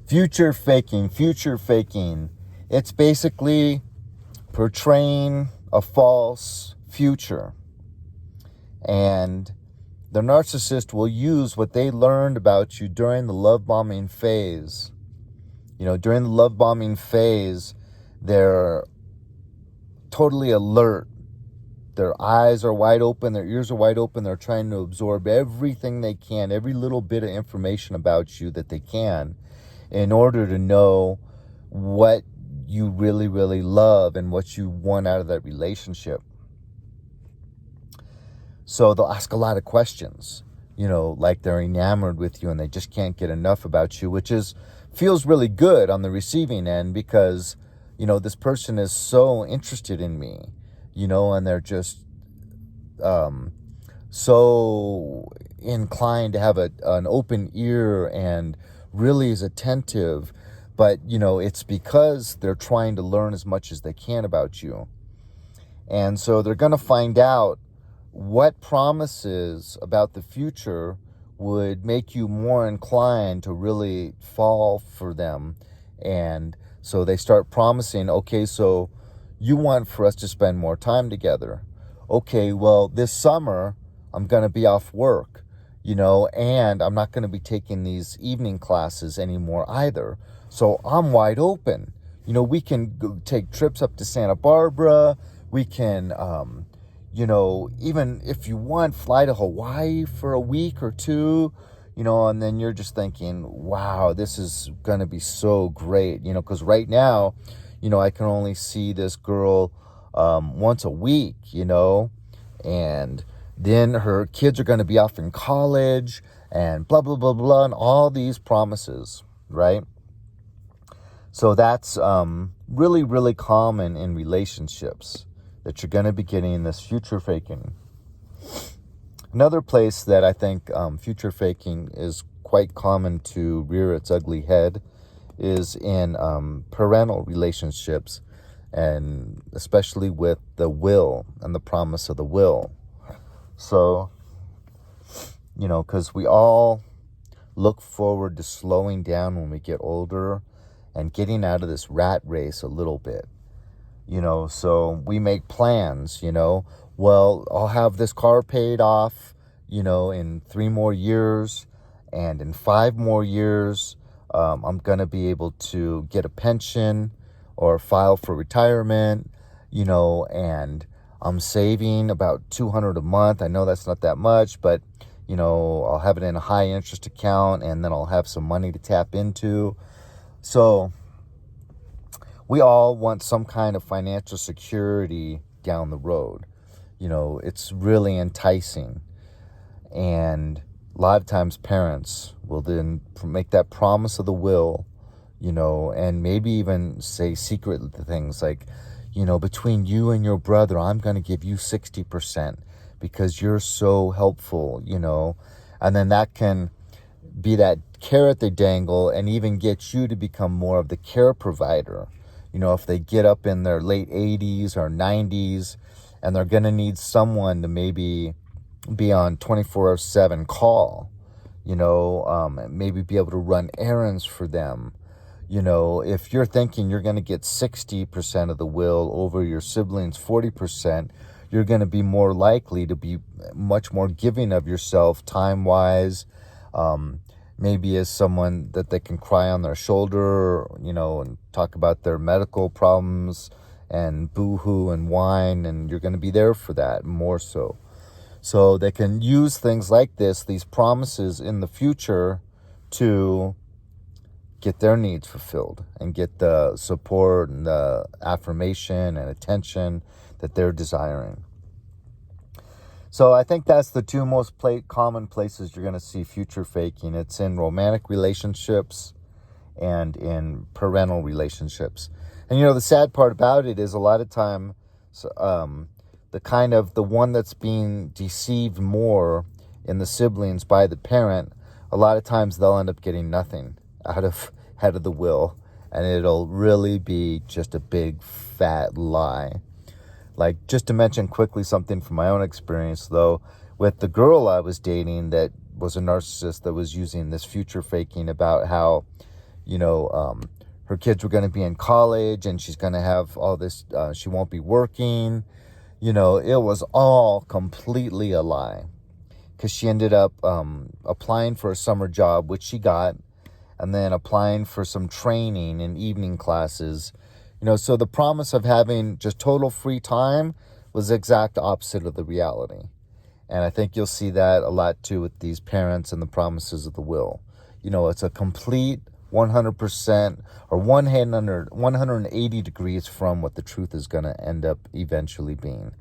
Future faking, future faking. It's basically portraying a false future. And the narcissist will use what they learned about you during the love bombing phase. During the love bombing phase, they're totally alert. Their eyes are wide open, their ears are wide open. They're trying to absorb everything they can, every little bit of information about you that they can, in order to know what you really, really love and what you want out of that relationship. So they'll ask a lot of questions, like they're enamored with you and they just can't get enough about you, which feels really good on the receiving end because, this person is so interested in me, and they're just so inclined to have an open ear and really is attentive. But, it's because they're trying to learn as much as they can about you. And so they're going to find out what promises about the future would make you more inclined to really fall for them. And so they start promising, okay, so you want for us to spend more time together. Okay, well, this summer I'm going to be off work, and I'm not going to be taking these evening classes anymore either. So I'm wide open. We can go take trips up to Santa Barbara. We can, even if you want, fly to Hawaii for a week or two, and then you're just thinking, wow, this is going to be so great, because right now, I can only see this girl once a week, and then her kids are going to be off in college and blah, blah, blah, blah, and all these promises, right? So that's really, really common in relationships, that you're going to be getting this future faking. Another place that I think future faking is quite common to rear its ugly head is in parental relationships, and especially with the will and the promise of the will. So, because we all look forward to slowing down when we get older and getting out of this rat race a little bit. So we make plans, well, I'll have this car paid off, in 3 more years, and in 5 more years, I'm going to be able to get a pension or file for retirement, and I'm saving about $200 a month. I know that's not that much, but, I'll have it in a high interest account, and then I'll have some money to tap into. So we all want some kind of financial security down the road. It's really enticing. And a lot of times parents will then make that promise of the will, and maybe even say secret things like, between you and your brother, I'm going to give you 60% because you're so helpful, and then that can be that carrot they dangle and even get you to become more of the care provider. If they get up in their late 80s or 90s and they're going to need someone to maybe be on 24/7 call, maybe be able to run errands for them. If you're thinking you're going to get 60% of the will over your siblings' 40%, you're going to be more likely to be much more giving of yourself time-wise, maybe as someone that they can cry on their shoulder, and talk about their medical problems and boo-hoo and whine, and you're going to be there for that more so. So they can use things like this, these promises in the future, to get their needs fulfilled and get the support and the affirmation and attention that they're desiring. So I think that's the 2 most common places you're going to see future faking. It's in romantic relationships and in parental relationships. And, the sad part about it is a lot of time, the one that's being deceived more in the siblings by the parent, a lot of times they'll end up getting nothing out of the will. And it'll really be just a big fat lie. Like, just to mention quickly something from my own experience, though, with the girl I was dating that was a narcissist that was using this future faking about how, her kids were going to be in college and she's going to have all this, she won't be working. It was all completely a lie, because she ended up applying for a summer job, which she got, and then applying for some training in evening classes. So the promise of having just total free time was the exact opposite of the reality. And I think you'll see that a lot too with these parents and the promises of the will. It's a complete 100% or 180 degrees from what the truth is going to end up eventually being.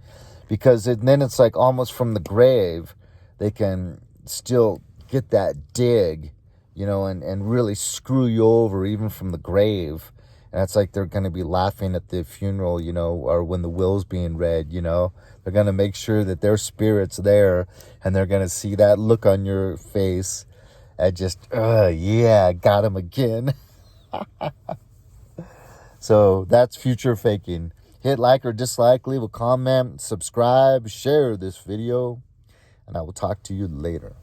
Because then it's like almost from the grave, they can still get that dig, and really screw you over even from the grave. And it's like they're going to be laughing at the funeral, or when the will's being read, They're going to make sure that their spirit's there, and they're going to see that look on your face and just, yeah, got him again. So that's future faking. Hit like or dislike, leave a comment, subscribe, share this video, and I will talk to you later.